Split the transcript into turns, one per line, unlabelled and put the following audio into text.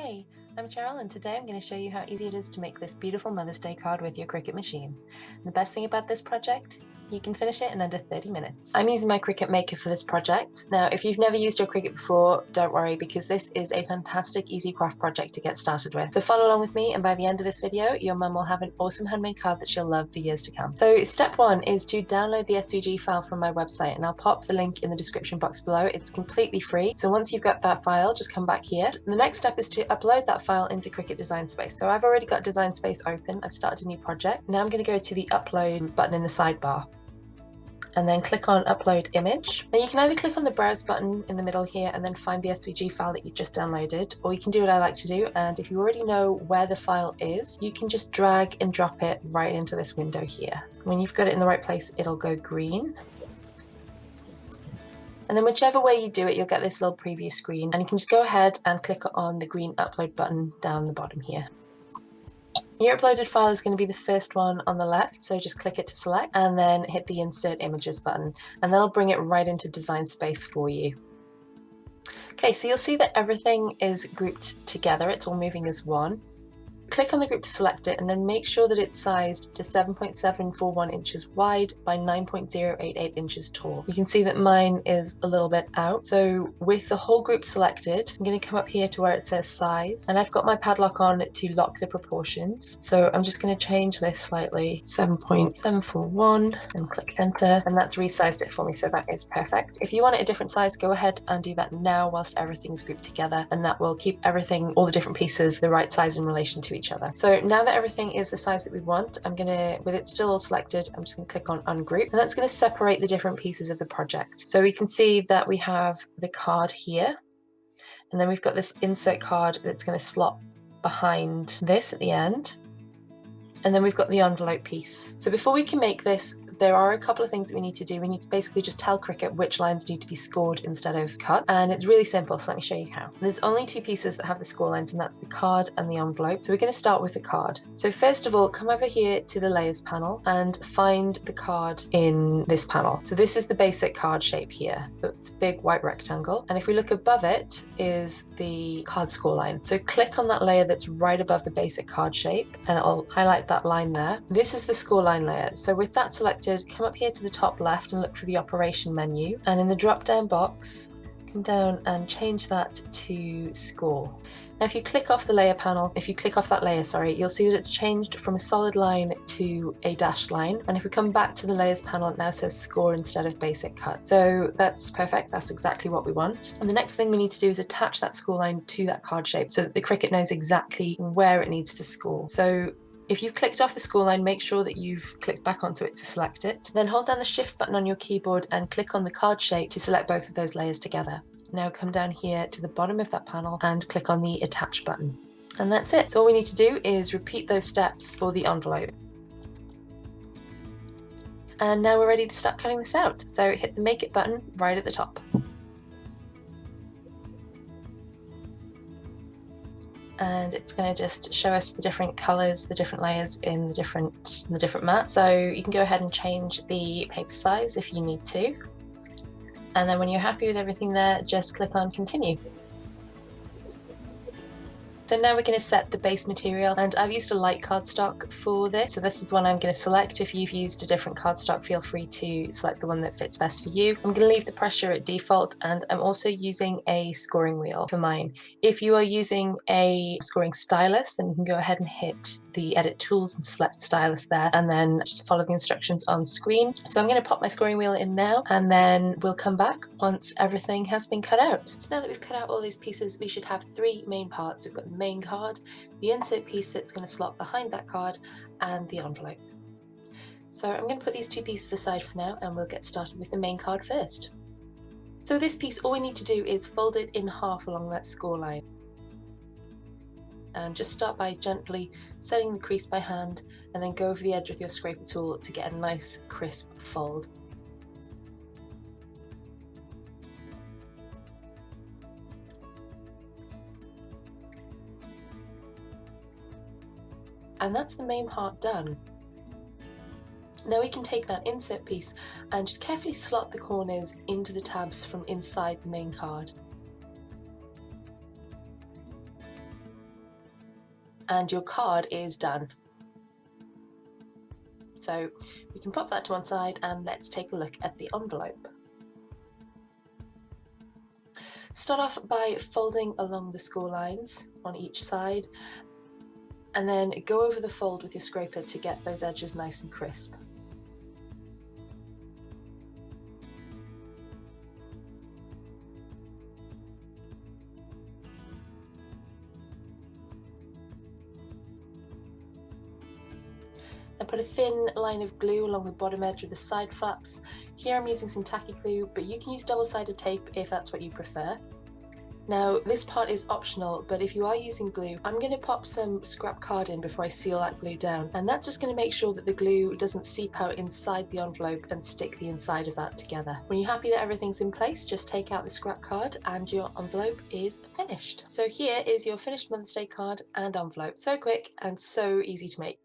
Hey, I'm Cheryl and today I'm going to show you how easy it is to make this beautiful Mother's Day card with your Cricut machine. And the best thing about this project, you can finish it in under 30 minutes. I'm using my Cricut Maker for this project. Now, if you've never used your Cricut before, don't worry because this is a fantastic easy craft project to get started with. So follow along with me and by the end of this video, your mum will have an awesome handmade card that she'll love for years to come. So step one is to download the SVG file from my website and I'll pop the link in the description box below. It's completely free. So once you've got that file, just come back here. And the next step is to upload that file into Cricut Design Space. So I've already got Design Space open. I've started a new project. Now I'm going to go to the upload button in the sidebar and then click on upload image. Now you can either click on the browse button in the middle here and then find the SVG file that you just downloaded, or you can do what I like to do, and if you already know where the file is, you can just drag and drop it right into this window here. When you've got it in the right place, it'll go green. And then whichever way you do it, you'll get this little preview screen and you can just go ahead and click on the green upload button down the bottom here. Your uploaded file is going to be the first one on the left, so just click it to select and then hit the Insert Images button and that'll bring it right into Design Space for you. Okay, so you'll see that everything is grouped together, it's all moving as one. Click on the group to select it and then make sure that it's sized to 7.741 inches wide by 9.088 inches tall. You can see that mine is a little bit out. So with the whole group selected, I'm going to come up here to where it says size and I've got my padlock on to lock the proportions. So I'm just going to change this slightly, 7.741 and click enter, and that's resized it for me, so that is perfect. If you want it a different size, go ahead and do that now whilst everything's grouped together, and that will keep everything, all the different pieces, the right size in relation to each other. So now that everything is the size that we want, I'm gonna, with it still all selected, I'm just gonna click on ungroup, and that's gonna separate the different pieces of the project. So we can see that we have the card here, and then we've got this insert card that's gonna slot behind this at the end, and then we've got the envelope piece. So before we can make this, there are a couple of things that we need to do. We need to basically just tell Cricut which lines need to be scored instead of cut, and it's really simple, so let me show you how. There's only two pieces that have the score lines, and that's the card and the envelope. So we're going to start with the card. So first of all, come over here to the layers panel and find the card in this panel. So this is the basic card shape here. It's a big white rectangle, and if we look above it is the card score line. So click on that layer that's right above the basic card shape and it'll highlight that line there. This is the score line layer. So with that selected, come up here to the top left and look for the operation menu, and in the drop down box come down and change that to score. Now if you click off the layer panel, if you click off that layer, sorry, you'll see that it's changed from a solid line to a dashed line, and if we come back to the layers panel, it now says score instead of basic cut. So that's perfect, that's exactly what we want. And the next thing we need to do is attach that score line to that card shape so that the Cricut knows exactly where it needs to score. So if you've clicked off the score line, make sure that you've clicked back onto it to select it. Then hold down the shift button on your keyboard and click on the card shape to select both of those layers together. Now come down here to the bottom of that panel and click on the attach button. And that's it. So all we need to do is repeat those steps for the envelope. And now we're ready to start cutting this out. So hit the make it button right at the top. And it's going to just show us the different colors, the different layers in the different mat. So you can go ahead and change the paper size if you need to. And then when you're happy with everything there, just click on continue. So now we're going to set the base material, and I've used a light cardstock for this. So this is the one I'm going to select. If you've used a different cardstock, feel free to select the one that fits best for you. I'm going to leave the pressure at default, and I'm also using a scoring wheel for mine. If you are using a scoring stylus, then you can go ahead and hit the edit tools and select stylus there, and then just follow the instructions on screen. So I'm going to pop my scoring wheel in now, and then we'll come back once everything has been cut out. So now that we've cut out all these pieces, we should have three main parts. We've got the main card, the insert piece that's going to slot behind that card, and the envelope. So I'm going to put these two pieces aside for now and we'll get started with the main card first. So this piece, all we need to do is fold it in half along that score line. And just start by gently setting the crease by hand and then go over the edge with your scraper tool to get a nice crisp fold. And that's the main part done. Now we can take that insert piece and just carefully slot the corners into the tabs from inside the main card. and your card is done. So we can pop that to one side and let's take a look at the envelope. Start off by folding along the score lines on each side, and then go over the fold with your scraper to get those edges nice and crisp. And put a thin line of glue along the bottom edge of the side flaps. Here I'm using some tacky glue, but you can use double-sided tape if that's what you prefer. Now this part is optional, but if you are using glue, I'm going to pop some scrap card in before I seal that glue down, and that's just going to make sure that the glue doesn't seep out inside the envelope and stick the inside of that together. When you're happy that everything's in place, just take out the scrap card and your envelope is finished. So here is your finished Mother's Day card and envelope. So quick and so easy to make.